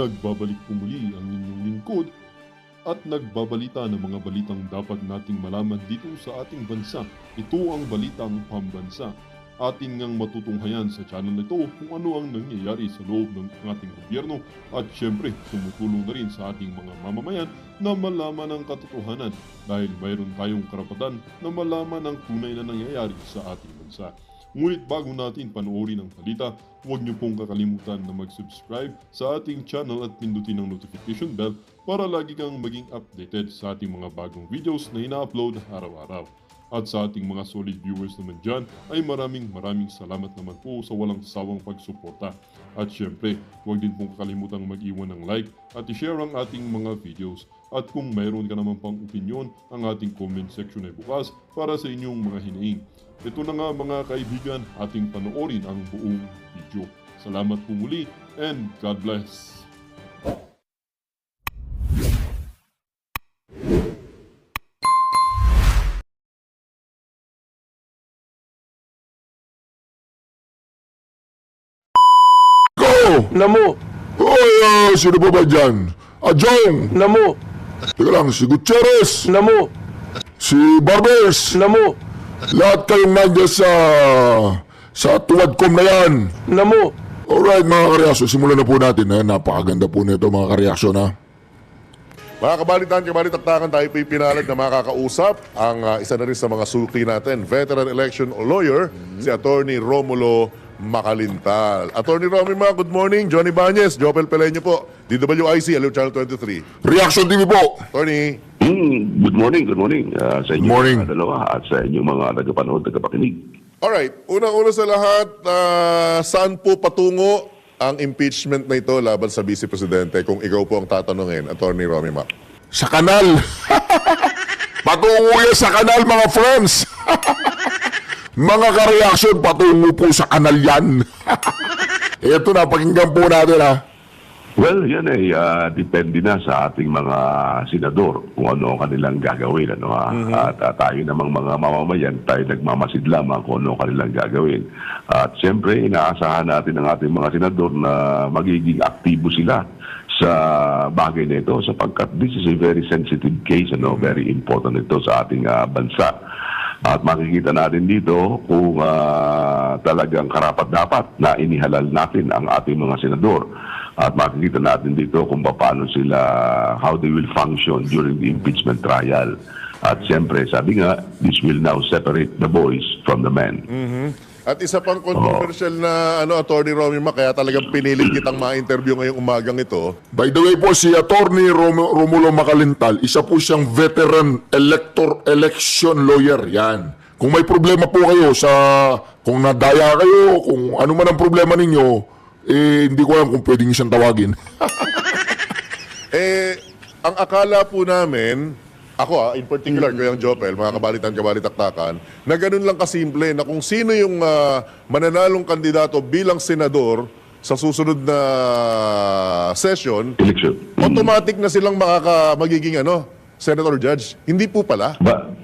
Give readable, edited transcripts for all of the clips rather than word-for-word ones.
Nagbabalik po muli ang inyong lingkod at nagbabalita ng mga balitang dapat nating malaman dito sa ating bansa. Ito ang Balitang Pambansa. Ating ngang matutunghayan sa channel nito kung ano ang nangyayari sa loob ng ating gobyerno at syempre tumutulong na rin sa ating mga mamamayan na malaman ang katotohanan dahil mayroon tayong karapatan na malaman ang tunay na nangyayari sa ating bansa. Ngunit bago natin panoorin ang balita, huwag niyo pong kakalimutan na mag-subscribe sa ating channel at pindutin ang notification bell para lagi kang maging updated sa ating mga bagong videos na ina-upload araw-araw. At sa ating mga solid viewers naman dyan ay maraming salamat naman po sa walang sawang pagsuporta. At syempre, huwag din pong kakalimutan mag-iwan ng like at i-share ang ating mga videos. At kung mayroon ka naman pang opinion, ang ating comment section ay bukas para sa inyong mga hinaing. Ito na nga mga kaibigan, ating panoorin ang buong video. Salamat po muli and God bless! Namo, Sino pa ba dyan? Jong! namo, Teka lang, si Gutierrez, namo, si Barbers, namo, lahat kayong nandiyan sa tuwadcom na yan. namo. Alright mga kareaksyon, simulan na po natin. Napakaganda po nito mga kareaksyon ha. Mga kabalitan, kabalitaktakan, tayo po'y pinalad na makakausap ang isa na rin sa mga suki natin, veteran election lawyer, si Attorney Romulo Makalintal. Attorney Romy, good morning. Johnny Bañez, Jopel Peleño po, DWIC, Aliw Channel 23. Reaction TV po. Attorney, Good morning sa inyo Morning. mga dalawa at sa inyong mga tagapanood, tagapakinig. alright, unang-una sa lahat, saan po patungo ang impeachment na ito laban sa Vice Presidente kung ikaw po ang tatanungin, Attorney Romy Mac? Sa kanal. Patungo yan sa kanal mga friends. Mga kareaksyon, patungo po sa kanal yan. Ito na, pakinggan po natin ha. Well, yan ay depende na sa ating mga senador kung ano ang kanilang gagawin. At tayo namang mga mamamayan, tayo nagmamasid lamang kung ano ang kanilang gagawin. At siyempre, inaasahan natin ang ating mga senador na magiging aktibo sila sa bagay na ito sapagkat this is a very sensitive case, very important ito sa ating bansa. At makikita natin dito kung talagang karapat-dapat na inihalal natin ang ating mga senador. At makikita natin dito kung paano sila, how they will function during the impeachment trial. At siyempre, sabi nga, this will now separate the boys from the men. At isa pang controversial na Attorney Romy Mac, kaya talagang pinilit kitang ma-interview ngayong umagang ito. By the way po, si Attorney Romulo Makalintal, isa po siyang veteran election lawyer. Yan. Kung may problema po kayo kung nadaya kayo, kung ano man ang problema ninyo, hindi ko alam kung pwedeng isang tawagin. Ang akala po namin, ako in particular, kayang Jopel, mga kabalitan-kabalitaktakan, na ganun lang kasimple na kung sino yung mananalong kandidato bilang senador sa susunod na session, Election. automatic na silang magiging senator judge. Hindi po pala.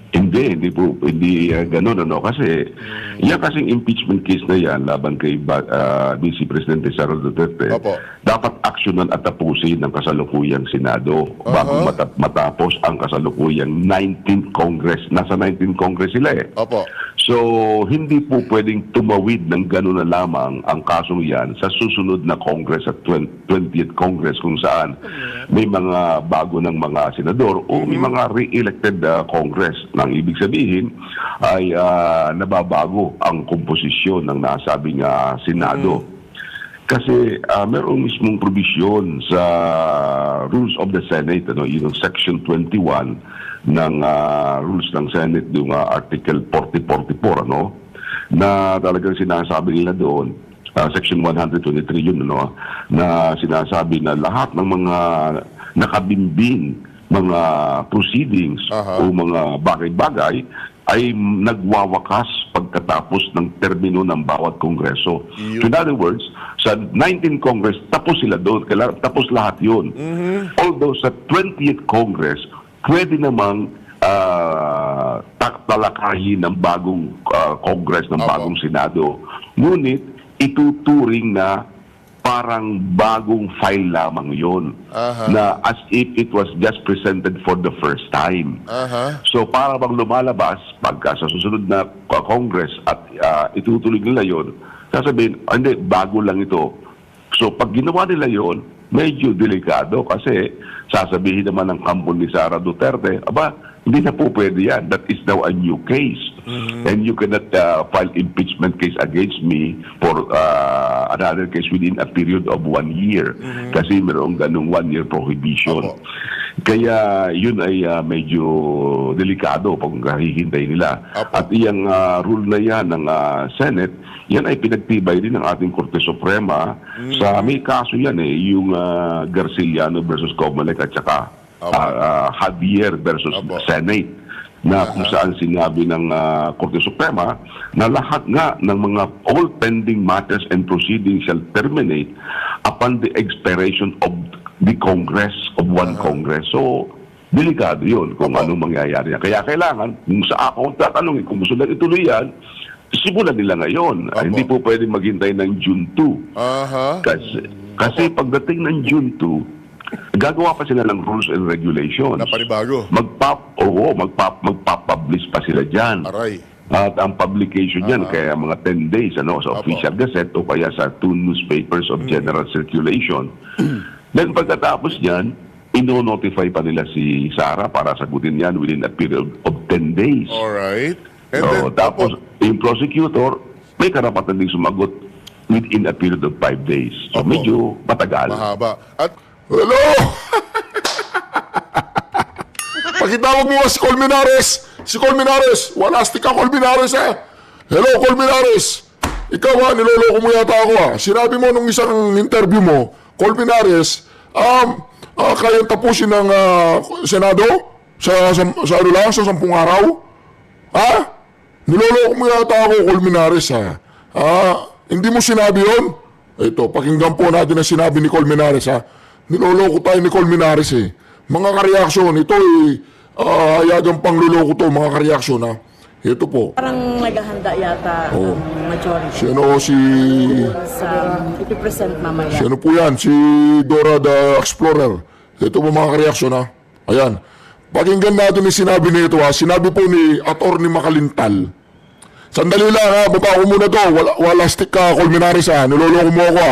Hindi ganun, kasi yan kasing impeachment case na yan laban kay Vice Presidente Sara Duterte, Opo. dapat aksyonan at tapusin ng kasalukuyang Senado bago matapos ang kasalukuyang 19th Congress. Nasa 19th Congress sila eh. Opo. So, hindi po pwedeng tumawid ng gano'n na lamang ang kasong yan sa susunod na Congress at 20th Congress kung saan may mga bago ng mga senador o may mga re-elected Congress. Nang ibig sabihin ay nababago ang komposisyon ng nasabing Senado. Kasi merong mismong provision sa Rules of the Senate, yung Section 21 ng Rules ng Senate, yung Article 4044, na talagang sinasabi nila doon, Section 123 yun, na sinasabi na lahat ng mga nakabimbing mga proceedings o mga bagay-bagay ay nagwawakas pagkatapos ng termino ng bawat kongreso. So in other words, sa 19th Congress, tapos sila doon. Tapos lahat yun. Although sa 20th Congress, pwede namang talakayin ng bagong Congress, ng bagong Senado. Ngunit ituturing na parang bagong file lamang yon na as if it was just presented for the first time. So para bang lumalabas pagka sa susunod na Congress at itutuloy nila yon, sasabihin, hindi, bago lang ito. So pag ginawa nila yon, medyo delikado kasi sasabihin naman ng kampo ni Sara Duterte, aba, hindi na po pwede yan. That is now a new case. And you cannot file impeachment case against me for another case within a period of 1 year. Kasi mayroong ganung 1-year prohibition. Kaya yun ay medyo delikado pag hihintay nila. At iyang rule na yan ng Senate, yan ay pinagtibay din ng ating Korte Suprema sa may kaso yan yung Garciliano versus Comelec at saka Javier versus Senate na kung saan sinabi ng Korte Suprema na lahat nga ng mga all pending matters and proceedings shall terminate upon the expiration of the Congress of one Congress. So, delikado yun kung anong mangyayari. Kaya kailangan, kung sa ako tatanungin, kung gusto lang ituloy yan, simulan nila ngayon. Hindi po pwede maghintay ng June 2. Kasi pagdating ng June 2, gagawa pa sila ng rules and regulations. Na panibago. Magpapublish pa sila dyan. Aray. At ang publication yan, kaya mga 10 days sa official gazette o kaya sa 2 newspapers of general circulation. Then pagkatapos yan, ino-notify pa nila si Sara para sagutin yan within a period of 10 days. Alright. And So, then, tapos, yung prosecutor, may karapatan din sumagot within a period of 5 days. So, medyo matagal. mahaba. At Hello! Pakitawag mo nga si Colmenares! Si Colmenares! Walastik ka, Colmenares, ha? Hello, Colmenares! Ikaw, niloloko mo yata ako, Sinabi mo nung isang interview mo, Colmenares, kayang tapusin ng Senado? Sa ano lang, sa 10 araw? Ha? Niloloko mo yata ako, Colmenares, hindi mo sinabi yun? Ito, pakinggan po natin ang sinabi ni Colmenares, Niloloko tayo ni Colmenares, Mga kareaksyon, ito hayagang pangluloko to, mga kareaksyon, Ito po. Parang naghahanda yata ang majority Sino si... sa ipipresent mamaya. Sino po yan? Si Dora the Explorer. Ito po mga kareaksyon, Ayan. Pakinggan natin yung sinabi nito, Sinabi po ni Atty. Makalintal. Sandali lang, baba ko muna to. Wala stick ka, Colmenares, Niloloko mo ako,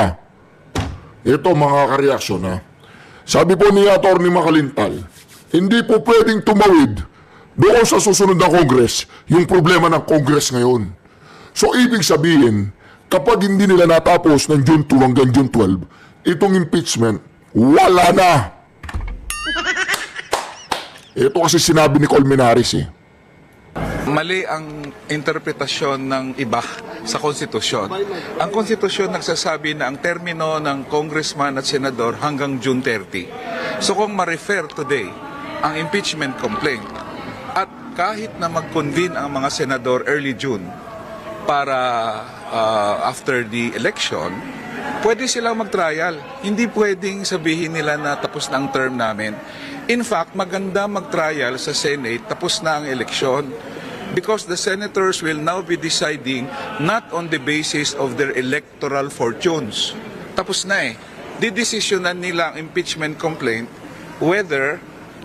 Ito mga kareaksyon, Sabi po ni Atty. Makalintal, hindi po pwedeng tumawid doon sa susunod na Congress yung problema ng Congress ngayon. So, ibig sabihin, kapag hindi nila natapos ng June 2 hanggang June 12, itong impeachment, wala na. Ito kasi sinabi ni Colmenares, Mali ang interpretasyon ng iba sa konstitusyon. Ang konstitusyon nagsasabi na ang termino ng congressman at senador hanggang June 30. So kung ma-refer today ang impeachment complaint at kahit na mag-convene ang mga senador early June para after the election, pwede silang mag-trial. Hindi pwedeng sabihin nila na tapos na ang term namin. In fact, maganda mag-trial sa Senate, tapos na ang eleksyon. Because the senators will now be deciding not on the basis of their electoral fortunes. Tapos na didesisyonan nila ang impeachment complaint whether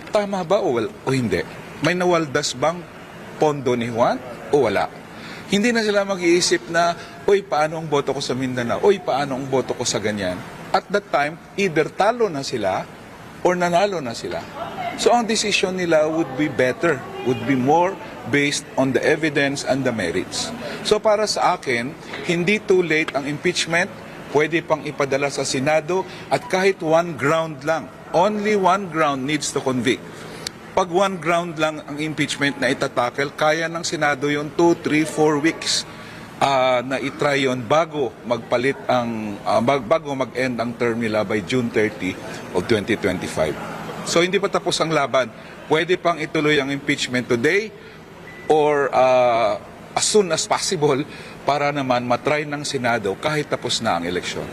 tama ba o hindi. May nawaldas bang pondo ni Juan o wala. Hindi na sila mag-iisip na, paano ang boto ko sa Mindanao? Paano ang boto ko sa ganyan? At that time, either talo na sila or nanalo na sila. So ang decision nila would be better, would be more based on the evidence and the merits. So para sa akin, hindi too late ang impeachment, pwede pang ipadala sa Senado at kahit one ground lang, only one ground needs to convict. Pag one ground lang ang impeachment na itatakel, kaya ng Senado yun 2, 3, 4 weeks na itry yun bago magpalit ang bago mag-end ang term nila by June 30 of 2025. So hindi pa tapos ang laban. Pwede pang ituloy ang impeachment today or as soon as possible para naman matry ng Senado kahit tapos na ang eleksyon.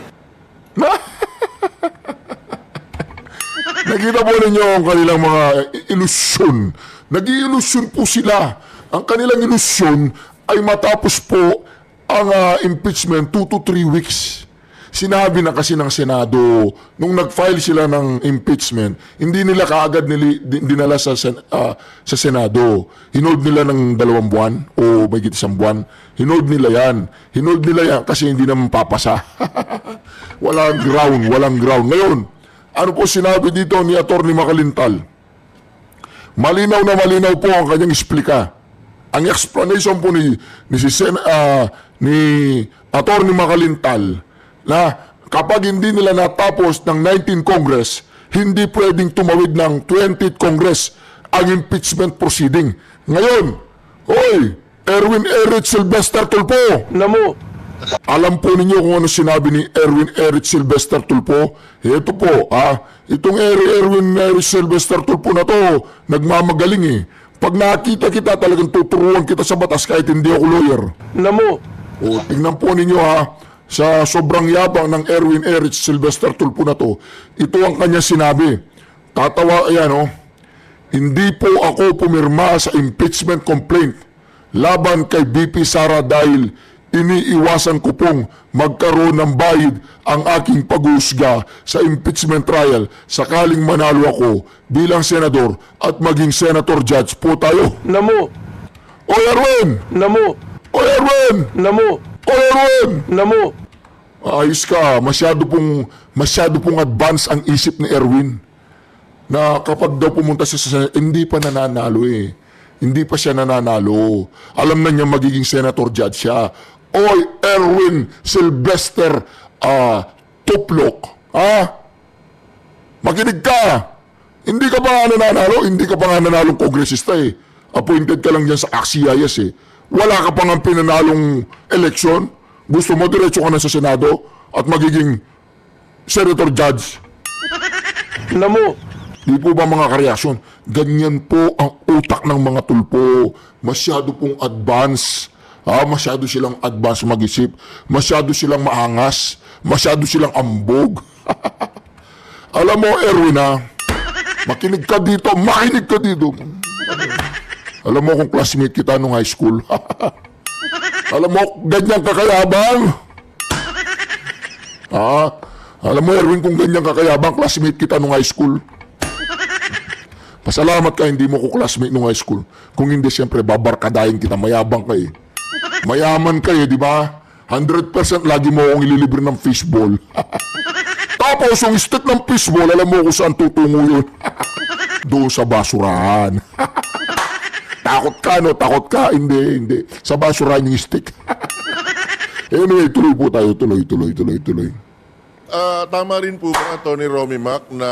Nakita po ninyo ang kanilang mga ilusyon. Nag-iilusyon po sila. Ang kanilang ilusyon ay matapos po ang impeachment 2 to 3 weeks. Sinabi na kasi ng Senado, nung nag-file sila ng impeachment, hindi nila kaagad dinala sa Senado. Hinold nila ng 2 buwan o may isang buwan. Hinold nila yan kasi hindi naman papasa. Walang ground. Ngayon, ano po sinabi dito ni Atty. Makalintal? Malinaw na malinaw po ang kanyang explika. Ang explanation po ni Atty. Makalintal na kapag hindi nila natapos ng 19th Congress, hindi pwedeng tumawid ng 20th Congress ang impeachment proceeding. Ngayon, Erwin Eric Sylvester Tulfo. Alam po ninyo kung ano sinabi ni Erwin Eric Sylvester Tulfo? Ito po, itong Erwin Eric Sylvester Tulfo na to, nagmamagaling eh. Pag nakita kita, talagang tuturuan kita sa batas kahit hindi ako lawyer. Tingnan po ninyo sa sobrang yabang ng Erwin Eric Sylvester Tulfo na to, ito ang kanya sinabi. Tatawa, hindi po ako pumirma sa impeachment complaint laban kay BP Sara dahil iniiwasan ko pong magkaroon ng bayid ang aking pag-uusga sa impeachment trial sakaling manalo ako bilang senador at maging senator judge po tayo. Erwin! Ayos ka, masyado pong advance ang isip ni Erwin na kapag daw pumunta siya sa Senate, hindi pa nananalo eh. Hindi pa siya nananalo. Alam na niya magiging senator judge siya. Erwin Sylvester Tuplok. Makinig ka. Hindi ka pa nga nananalo. Hindi ka pa nga nanalong kongresista eh. Appointed ka lang dyan sa AXIS eh. Wala ka pa nga pinanalong eleksyon. Gusto mo diretso ka na sa Senado at magiging senator judge. Di po ba mga kareaksyon? Ganyan po ang utak ng mga Tulfo. Masyado pong advance. Masyado silang advance mag-isip. Masyado silang maangas. Masyado silang ambog. Alam mo, Erwin makinig ka dito. Alam mo kung classmate kita nung high school. Alam mo, ganyan kakayabang. Alam mo, Erwin, kung ganyan kakayabang, classmate kita nung high school. Pasalamat ka, hindi mo ko classmate nung high school. Kung hindi, siyempre, babarkadahin kita. Mayabang ka eh. Mayaman ka eh, di ba? 100% lagi mo akong ililibre ng fishball. Tapos, yung stick ng fishball, alam mo kung saan tutungo yun. Doon sa basurahan. Takot ka? Hindi. Sa basurahan yung stick. Anyway, tuloy po tayo. Tuloy. Tama rin po ba, Atty. Romy Mac, na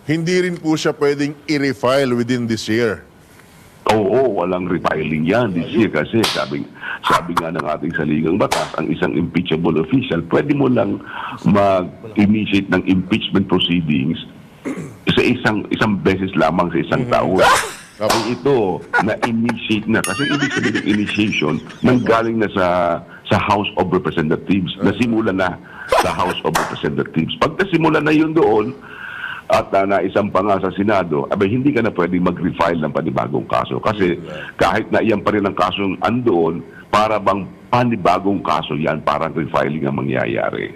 hindi rin po siya pwedeng i-refile within this year? Oo, walang refiling yan this year kasi sabi nga ng ating saligang batas, ang isang impeachable official, pwede mo lang mag-initiate ng impeachment proceedings sa isang beses lamang sa isang taon. Kapag ito, na-initiate na. Kasi ibig sabihin ng initiation, nanggaling na sa House of Representatives. Nasimula na sa House of Representatives. Pag nasimula na yun doon, at naisang pa nga sa Senado, hindi ka na pwedeng mag-refile ng panibagong kaso. Kasi kahit na iyan pa rin ang kasong andoon, para bang panibagong kaso yan, parang refiling ang mangyayari.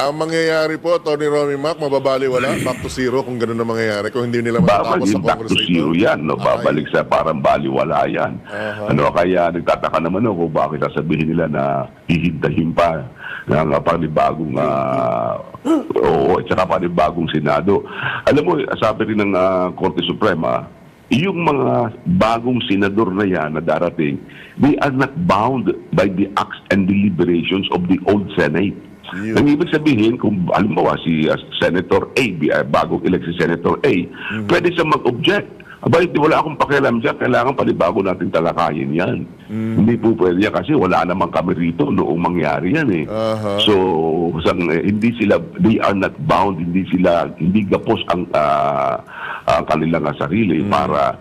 Ang mangyayari po, Atty. Romy Mac, mababaliwala, back to zero kung gano'n na mangyayari, kung hindi nila matatapos sa back Congress to zero ito. yan, babalik sa parang baliwala yan. Kaya nagtataka naman ako bakit sasabihin nila na hihintahin pa ng panibagong at saka panibagong Senado. Alam mo, sabi rin ng Korte Suprema, yung mga bagong senador na yan na darating, they are not bound by the acts and deliberations of the old Senate. Ang ibig sabihin, kung halimbawa si Senator A, bagong elect si Senator A, pwede siya mag-object. Wala akong pakialam dyan, kailangan panibago natin talakayin yan. Hindi po pwede yan kasi wala naman kami rito noong mangyari yan eh. So, hindi sila, they are not bound, hindi gapos ang kanilang sarili para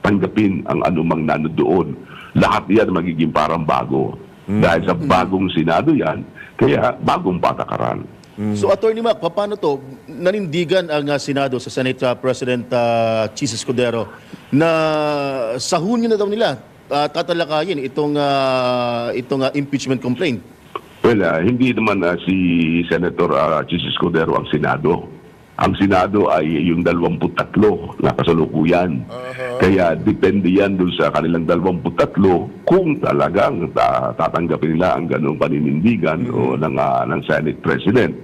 tanggapin ang anumang nanodoon. Lahat yan magiging parang bago. Dahil sa bagong Senado yan, kaya bagong patakaran. So, Atty. Mac, paano to? Nanindigan ang Senado sa Senate President Chis Escudero na sahunin na daw nila tatalakayin itong impeachment complaint. Well, hindi naman si Senator Jesus Escudero ang Senado. Ang Senado ay yung 23 na kasalukuyan. Kaya depende yan dun sa kanilang 23 kung talagang tatanggapin nila ang ganung paninindigan o ng Senate President.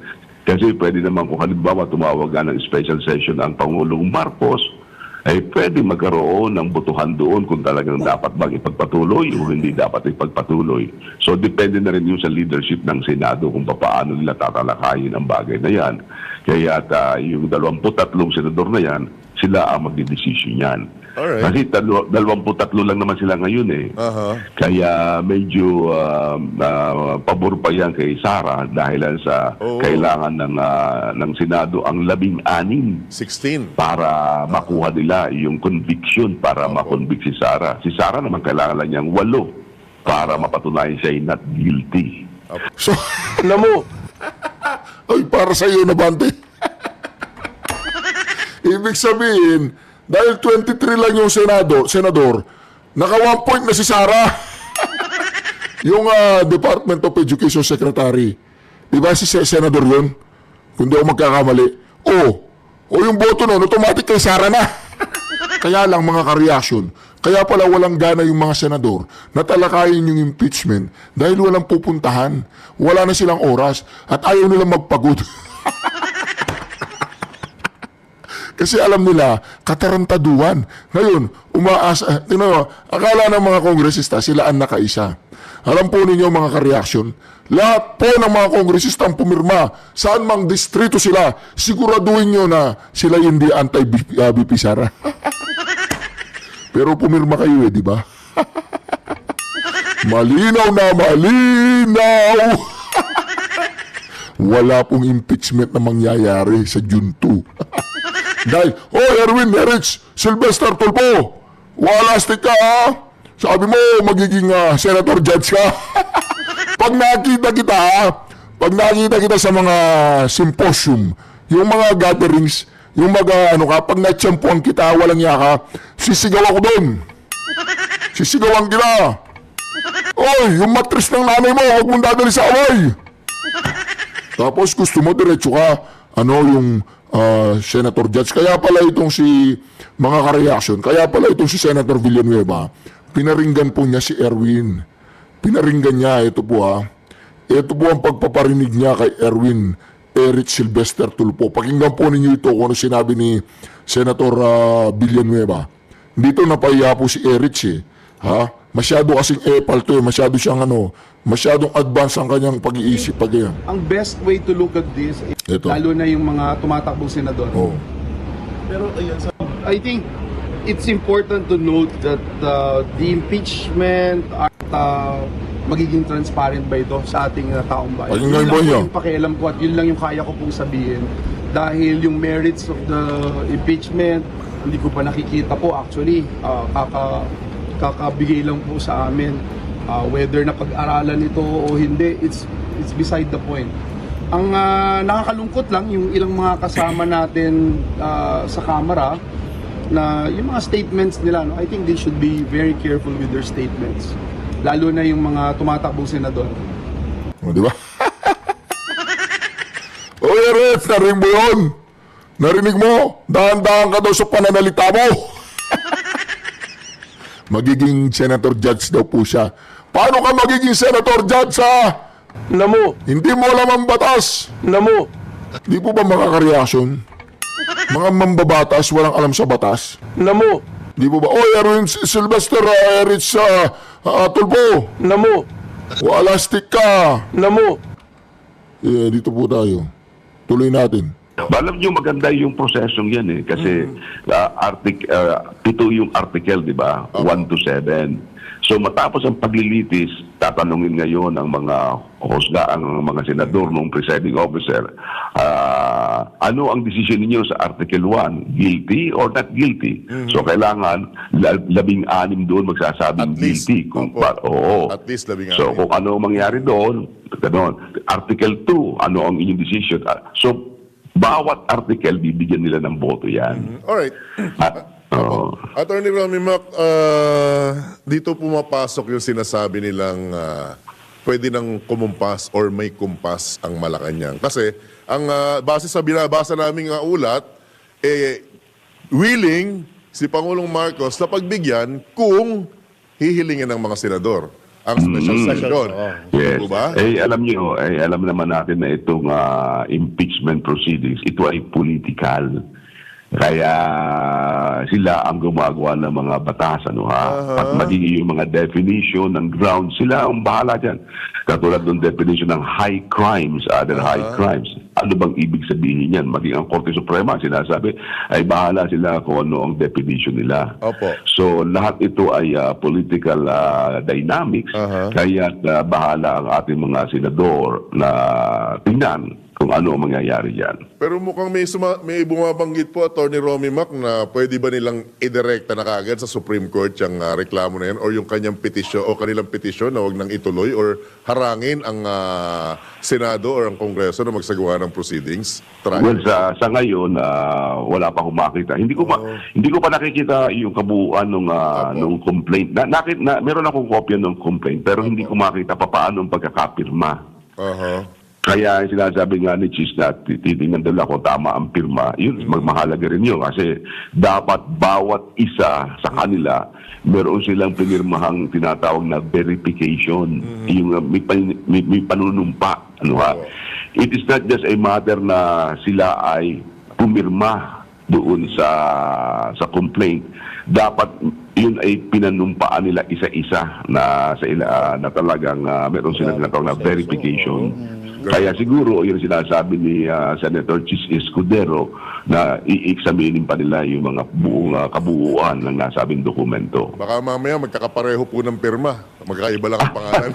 Kasi pwede naman kung halimbawa tumawag ng special session ang Pangulong Marcos, ay pwede magkaroon ng botohan doon kung talagang dapat bang ipagpatuloy o hindi dapat ipagpatuloy. So depende na rin yun sa leadership ng Senado kung paano nila tatalakayin ang bagay na yan. Kaya yung 23 senador na yan, sila ang magdidesisyon yan. Alright. Kasi 23 lang naman sila ngayon eh. Kaya medyo pabor pa yan kay Sara dahil sa kailangan ng Senado ang 16 16. para makuha nila yung conviction para makonvict si Sara. Si Sara naman kailangan lang niyang 8 para mapatunayan siya ay not guilty. So, alam mo, ay para sa iyo na Bante. Ibig sabihin, dahil 23 lang yung senador, naka 1 point na si Sara. Yung Department of Education Secretary. Di ba si Senador yun? Kung di ako magkakamali. O yung boto nun, automatic kay Sara na. Kaya lang mga ka-reaction, kaya pala walang gana yung mga senador na talakayin yung impeachment dahil walang pupuntahan, wala na silang oras at ayaw nilang magpagod. Kasi alam nila, katarantaduan. Ngayon, umaasa, akala ng mga kongresista sila ang nakaisa. Alam po ninyo mga ka-reaction, lahat po ng mga kongresista ang pumirma, saan mang distrito sila, siguraduhin nyo na sila hindi anti-BP Sara. Pero pumirma kayo di ba? Malinaw na malinaw! Wala pong impeachment na mangyayari sa June 2. Dahil, Erwin, Erich, Sylvester Tulfo, walastik ka ha? Sabi mo, magiging senator judge ka. Pag nakita kita sa mga symposium, yung mga gatherings, yung mga pag na-champuan kita, walang yaka, sisigaw ako doon. Sisigawan kita. Oy, yung matris ng nanay mo, huwag mong dadali sa away. Tapos gusto mo, diretso ka, yung senator judge. Kaya pala itong si mga ka-reaction, kaya pala itong si Senator Villanueva, pinaringgan po niya si Erwin. Pinaringgan niya, ito po ito po ang pagpaparinig niya kay Erwin Erich Sylvester Tulfo. Pakinggan po ninyo ito kung ano sinabi ni Senator Villanueva. Dito napahiya po si Erich Masyado kasing epal to masyado siyang masyadong advance ang kanyang pag-iisip pag yan. Ang best way to look at this, lalo na yung mga tumatakbong senador. Pero I think it's important to note that the impeachment at magiging transparent ba ito sa ating taong bayan. Yun lang po yung pakialam ko at yun lang yung kaya ko pong sabihin. Dahil yung merits of the impeachment, hindi ko pa nakikita po actually. Kakabigay lang po sa amin. Whether na pag-aralan ito o hindi, it's beside the point. Ang nakakalungkot lang yung ilang mga kasama natin sa Kamara na yung mga statements nila, I think they should be very careful with their statements. Lalo na yung mga tumatakbong senador. Di ba? Erich, narinig mo yun? Narinig mo? Dahan-dahan ka daw sa pananalita mo. Magiging senator judge daw po siya. Paano ka magiging senator judge Namo. Hindi mo alam ang batas. Namo. Di po ba makaka-reaction? Mga mambabatas, walang alam sa batas. Namo. Di po ba? Erwin Sylvester Erich Tulfo. Namo. Walastik ka. Namo. Dito po tayo. Tuloy natin. Alam niyo maganda yung prosesong yan kasi pito yung article, di ba? 1 to 7. So matapos ang paglilitis, tatanungin ngayon ang mga ang mga senador ng presiding officer, ano ang decision niyo sa Article 1? Guilty or not guilty? So kailangan 16 doon magsasabing guilty. At least 16. So kung ano mangyari doon, Article 2, ano ang inyong decision? So bawat article, bibigyan nila ng boto yan. Alright. Attorney Romy Mac, dito pumapasok yung sinasabi nilang pwede nang kumumpas or may kumpas ang Malacanang. Kasi ang base sa binabasa naming ulat, willing si Pangulong Marcos na pagbigyan kung hihilingin ng mga senador ang special session. Yes. Diba ba? Alam naman natin na itong impeachment proceedings, ito ay political. Kaya sila ang gumagawa ng mga batas, At magiging yung mga definition ng ground, sila ang bahala dyan. Katulad ng definition ng high crimes, other high crimes. Ano bang ibig sabihin yan? Maging ang Korte Suprema, sinasabi, ay bahala sila kung ano ang definition nila. Opo. So lahat ito ay political dynamics, kaya bahala ang ating mga senador na tingnan kung ano ang mangyayari dyan. Pero mukhang may bumabanggit po, Atty. Romy Mac, na pwede ba nilang idirekta na kaagad sa Supreme Court yung reklamo na yan or yung kanyang petisyon o kanilang petisyon na huwag nang ituloy or harangin ang Senado or ang Kongreso na magsagawa ng proceedings? Well, sa ngayon, wala pa akong makita. Hindi ko pa nakikita yung kabuuan nung complaint. Meron akong kopya ng complaint pero hindi ko makita pa paano ang pagkakapirma. Kaya sinasabi nga ni Chis na titingnan daw ako tama ang pirma, yun, magmahalaga rin yun kasi dapat bawat isa sa kanila meron silang pinirmahang tinatawag na verification, yung may panunumpa. It is not just a matter na sila ay pumirma doon sa complaint. Dapat yun ay pinanumpaan nila isa-isa na talagang meron silang tinatawag na verification. Kaya siguro yung sinasabi ni Senator Chis Escudero na i-examinin pa nila yung mga buong kabuuan ng nasabing dokumento. Baka mamaya magkakapareho po ng pirma. Magkaiba lang ang pangalan.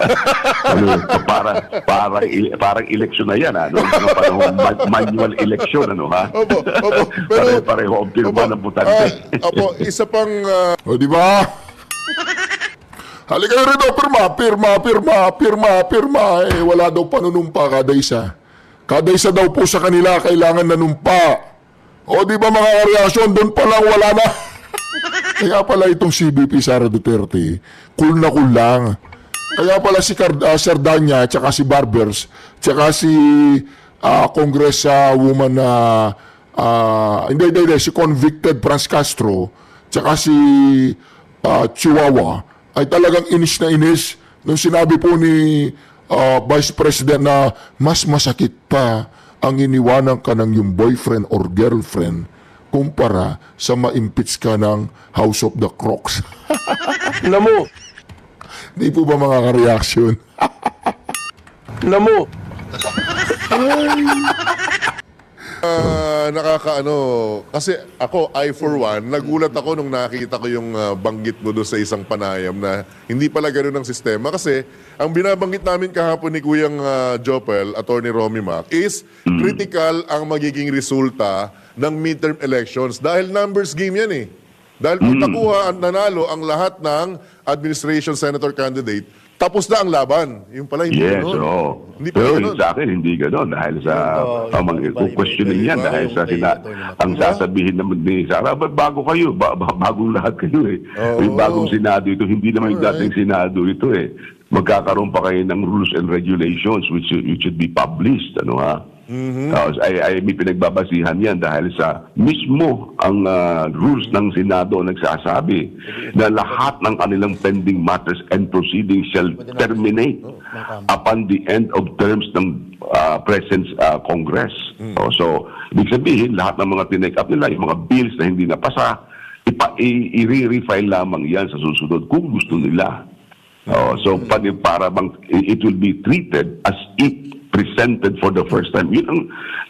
Parang eleksyon na yan, Mga panahon, manual election, Opo. Pero, pareho ang pirma ng butante. Isa pang... O, di ba? Halika na rito, pirma. Wala daw panunumpa kada isa. Kada isa daw po sa kanila kailangan nanumpa. O di ba mga reaksyon, doon pa lang wala na. Kaya pala itong CBP Sara Duterte, cool na cool lang. Kaya pala si Sardanya, tsaka si Barbers, tsaka si Congresswoman na si convicted Franz Castro, tsaka si Chihuahua, ay talagang inis na inis nung sinabi po ni Vice President na mas masakit pa ang iniwanan ka ng yung boyfriend or girlfriend kumpara sa ma-impeach ka ng House of the Crocs. Namo. Di po ba mga ka-reaction? Namo. Kasi ako, I for one, nagulat ako nung nakita ko yung banggit mo doon sa isang panayam na hindi pala ganun ang sistema. Kasi ang binabanggit namin kahapon ni Kuyang Jopel, Atty. Romy Mac, is critical ang magiging resulta ng midterm elections dahil numbers game yan eh. Dahil kung nakuha ang nanalo ang lahat ng administration senator candidate, tapos na ang laban. Yung pala hindi gano'n. Hindi pala Pero gano'n. sa akin, hindi gano'n. Dahil sa questioning yan. Dahil sa ang sasabihin naman ni Sara, bago kayo. Bagong lahat kayo eh. Yung bagong Senado ito, hindi naman yung dating Senado ito eh. Magkakaroon pa kayo ng rules and regulations which should be published. Tapos ay may pinagbabasihan yan dahil sa mismo ang rules ng Senado nagsasabi na lahat ng kanilang pending matters and proceedings shall terminate upon the end of terms ng present Congress. So, ibig sabihin, lahat ng mga tinake up nila, yung mga bills na hindi napasa, i-refile lamang yan sa susunod kung gusto nila. So, para bang it will be treated as if presented for the first time.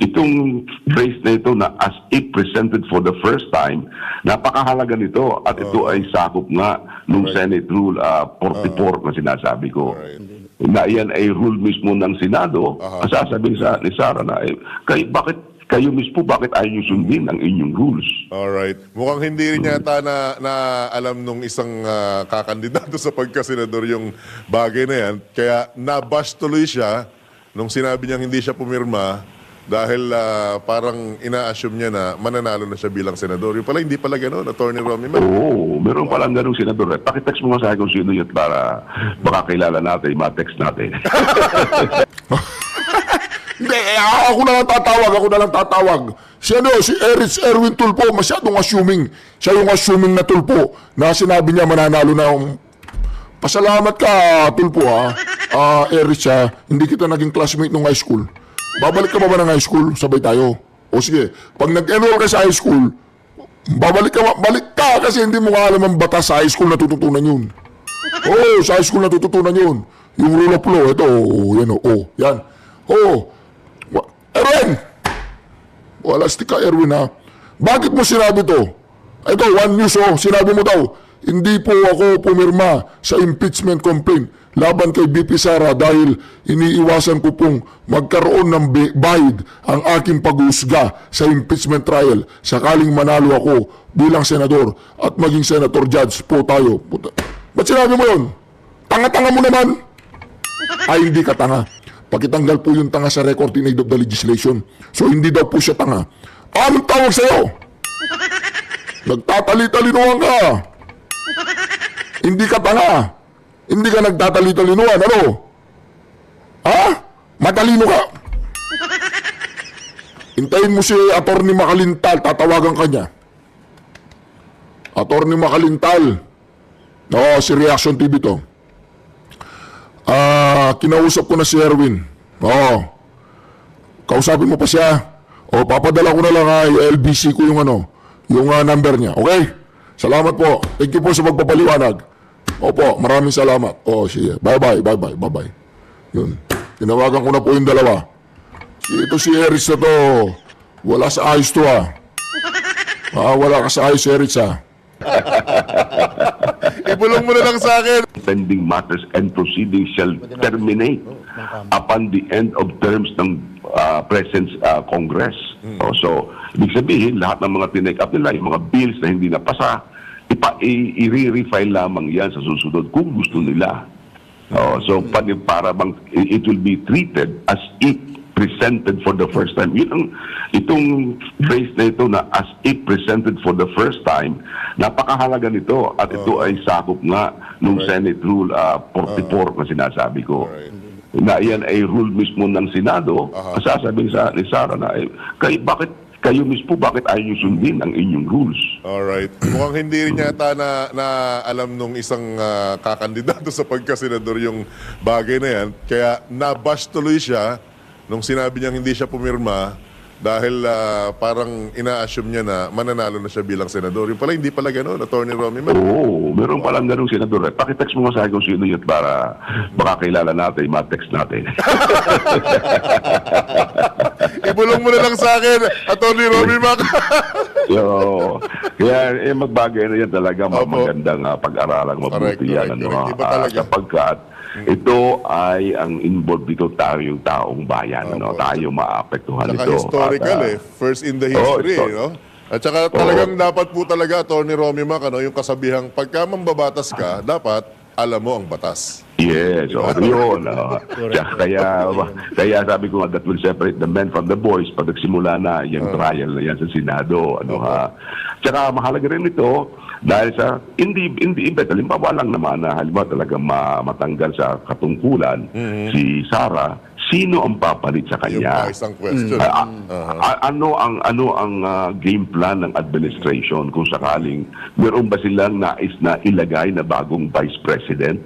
Itong phrase na ito na as if presented for the first time, napakahalaga nito at ito ay sakop nga nung Senate Rule 44 na sinasabi ko. Na yan ay rule mismo ng Senado. Sasabihin ni Sara na, bakit ayaw nyo sundin ang inyong rules? Alright. Mukhang hindi rin yata na alam nung isang kakandidato sa pagkasenador yung bagay na yan. Kaya nabash tuloy siya nung sinabi niyang hindi siya pumirma dahil parang ina-assume niya na mananalo na siya bilang senador. Yung pala, hindi pala gano'n, Attorney Romy Mac. Oo, meron palang ganung senador. Pakitext mo nga sa akin kung sino yun para baka kilala natin, ma-text natin. Hindi, ako na lang tatawag. Si Erich Erwin Tulfo, masyadong assuming. Siya yung assuming na Tulfo na sinabi niya mananalo na yung... Pasalamat ka, Tulfo, ha? Erich, ha? Hindi kita naging classmate nung high school. Babalik ka ba ng high school? Sabay tayo. O sige, pag nag-enroll ka sa high school, balik ka kasi hindi mo alam ang batas sa high school na tututunan yun. Oo, sa high school na tututunan yun. Yung rule of law, ito, yan yan. Erwin! Wala ka, Erwin, ha? Bakit mo sinabi to? Ito, One News, sinabi mo daw, hindi po ako pumirma sa impeachment complaint laban kay BP Sara dahil iniiwasan ko pong magkaroon ng bahid ang aking pag-uusga sa impeachment trial sakaling manalo ako bilang senador at maging senator judge po tayo. Ba't sinabi mo yun? Tanga-tanga mo naman. Ay, hindi ka tanga. Pakitanggal po yung tanga sa record in aid of the legislation. So, hindi daw po siya tanga. Anong tawag sa'yo? Nagtatali-talinuhan ka. Hindi ka tanga. Hindi ka nagtatali-talinuhan. Ano? Ha? Matalino ka. Hintayin mo si Atty. Makalintal. Tatawagan ka niya. Atty. Makalintal. Oo, si Reaction TV to. Kinausap ko na si Erwin. Oo. Kausapin mo pa siya. O, papadala ko na lang LBC ko yung number niya. Okay? Salamat po. Thank you po sa magpapaliwanag. Opo, maraming salamat. O, sige. Bye-bye. Yun. Tinawagan ko na po yung dalawa. Ito si Erich na to. Wala sa ayos to, ha. Wala ka sa ayos, Erich, ha. Ibulong mo na lang sa akin. Pending matters and proceedings shall terminate upon the end of terms ng present Congress. So, ibig sabihin, lahat ng mga tinake up nila, yung mga bills na hindi napasa, i-refile lamang yan sa susunod kung gusto nila. So, para bang it will be treated as if presented for the first time. Itong phrase na ito na as if presented for the first time, napakahalaga nito at ito ay sakop nga nung Senate Rule 44 na sinasabi ko. Na yan ay rule mismo ng Senado. Sasabihin ni Sara na, bakit kayo mismo, bakit ayaw nyo sundin ang inyong rules? Alright. Mukhang hindi rin yata na alam nung isang kakandidato sa pagkasenador yung bagay na yan. Kaya nabash tuloy siya nung sinabi niyang hindi siya pumirma dahil parang ina-assume niya na mananalo na siya bilang senador. Yung pala, hindi pala gano'n, Attorney Romy Mac. Oo, meron palang ganung senador. Pakitext mo nga sa akin kung sino yun para baka kilala natin, ma-text natin. Ibulong mo na lang sa akin, Attorney Romy Mac. Kaya magbagay na yan talaga, magandang pag-aralang mabuti yan. Iba talaga. Sapagkat ito ay ang involved dito tayong taong bayan. Tayo maapektuhan Saka ito. historical first in the history. At saka talagang dapat po talaga, Attorney Romy Mac, yung kasabihang pagka mambabatas ka, dapat alam mo ang batas. Yes, yun. Kaya sabi ko nga, that will separate the men from the boys pag nagsimula na yung trial na yan sa Senado. Tsaka mahalaga rin ito dahil sa hindi halimbawa lang naman na halimbawa talaga matanggal sa katungkulan si Sara, sino ang papalit sa kanya? Yung isang question. Ano ang game plan ng administration kung sakaling meron ba silang nais na ilagay na bagong vice president?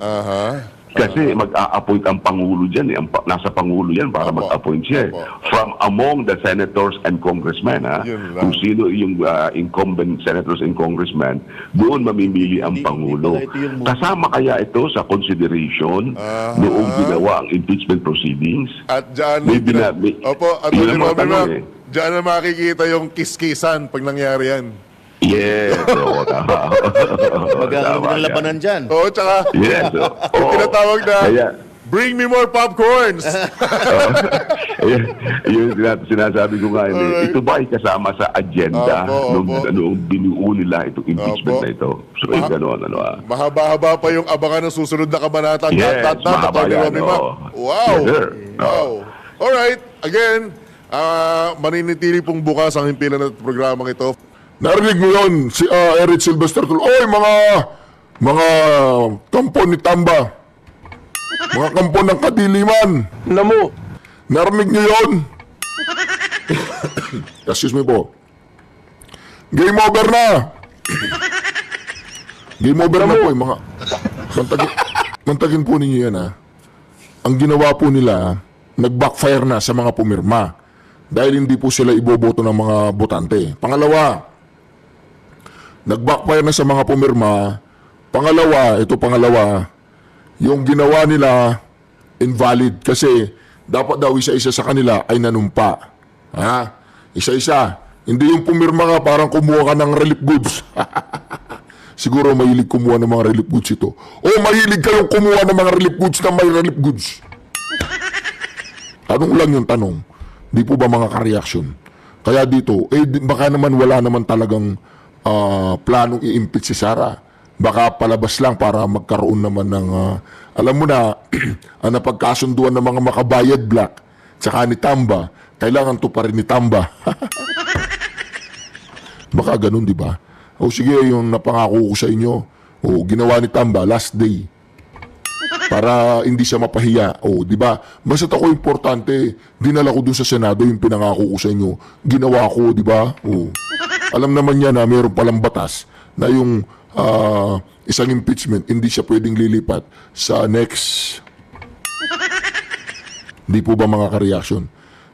Kasi mag-a-appoint ang Pangulo dyan. Nasa Pangulo yan para mag-appoint siya. From among the senators and congressmen. Kung sino yung incumbent senators and congressmen, doon mamimili ang Pangulo. Kasama kaya ito sa consideration noong ginawa ang impeachment proceedings? At dyan, Attorney Romy Mac, dyan na makikita yung kiskisan pag nangyari yan. Yes, tama. Magkakaroon ng labanan dyan. Tsaka, yes, tinatawag na, bring me more popcorns! Yung sinasabi ko nga, ito ba ay kasama sa agenda nung binuo nila itong impeachment na ito? So, gano'n, Mahaba-haba pa yung abangan ng susunod na kabanata. Yes, mahaba yan. Wow! Yes, sir. Wow! Alright, again, Maninitili pong bukas ang himpilan ng programang ito. Narinig mo yun, si Eric Sylvester Tulfo. Oy, mga kampo ni Tamba. Mga kampo ng Kadiliman. Namo. Narinig niyo yun? Excuse me po. Game over na. Game over na po yung mga... Mantagin po ninyo yan, ha. Ang ginawa po nila, nag-backfire na sa mga pumirma. Dahil hindi po sila iboboto ng mga botante. Pangalawa, nag-backfire na sa mga pumirma. Pangalawa, yung ginawa nila invalid kasi dapat daw isa-isa sa kanila ay nanumpa. Ha? Isa-isa. Hindi yung pumirma ka parang kumuha ka ng relief goods. Siguro mahilig kumuha ng mga relief goods ito. O mahilig kayong kumuha ng mga relief goods na may relief goods. Tanong lang yung tanong. Di po ba mga ka-reaction? Kaya dito, baka naman wala naman talagang planong i-impeach si Sara. Baka palabas lang para magkaroon naman ng, alam mo na, ang napagkasunduan ng mga makabayad black, tsaka ni Tamba, kailangan to pa rin ni Tamba. Baka ganun, di ba? O sige, yung napangako ko sa inyo, ginawa ni Tamba last day. Para hindi siya mapahiya. Di ba? Basta ako importante, dinala ko dun sa Senado yung pinangako ko sa inyo. Ginawa ko, di ba? Alam naman niya na mayroon palang batas na yung isang impeachment, hindi siya pwedeng lilipat sa next. Di po ba mga ka-reaction?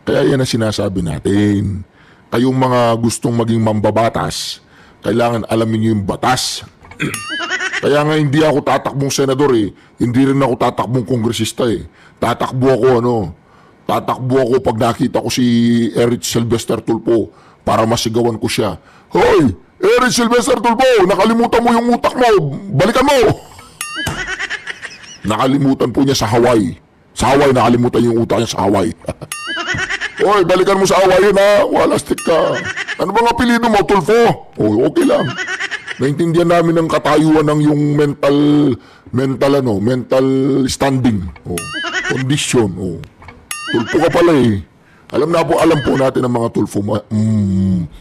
Kaya yan ang sinasabi natin. Kayong mga gustong maging mambabatas, kailangan alamin niyo yung batas. Kaya nga hindi ako tatakbong senador Hindi rin ako tatakbong kongresista Tatakbo ako pag nakita ko si Eric Sylvester Tulfo para masigawan ko siya. Hoy! Eric Sylvester Tulfo! Nakalimutan mo yung utak mo! Balikan mo! Nakalimutan po niya sa Hawaii. Sa Hawaii, nakalimutan yung utak niya sa Hawaii. Hoy, balikan mo sa Hawaii yun Walastik ka. Ano bang apelido mo, Tulfo? Okay lang. Naintindihan namin ang katayuan ng yung mental standing. Condition. Tulfo ka pala Alam po natin ang mga Tulfo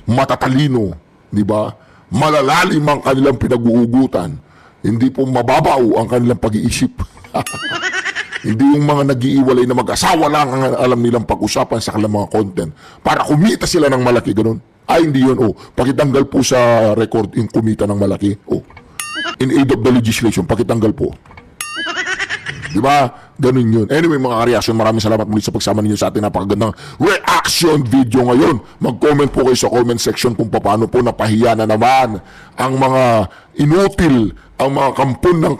matatalino, di ba? Malalalim ang kanilang pinag-uugutan. Hindi po mababaw ang kanilang pag-iisip. Hindi yung mga nag-iiwalay na mag-asawa lang ang alam nilang pag-usapan sa kanilang mga content para kumita sila ng malaki, ganun. Hindi yun, pakitanggal po sa record yung kumita ng malaki. In aid of the legislation, pakitanggal po. Di ba? Ganun yun. Anyway, mga ka-reaction, maraming salamat muli sa pagsama ninyo sa ating napakagandang reaction video ngayon. Mag-comment po kayo sa comment section kung paano po napahiya na naman ang mga inutil, ang mga kampon ng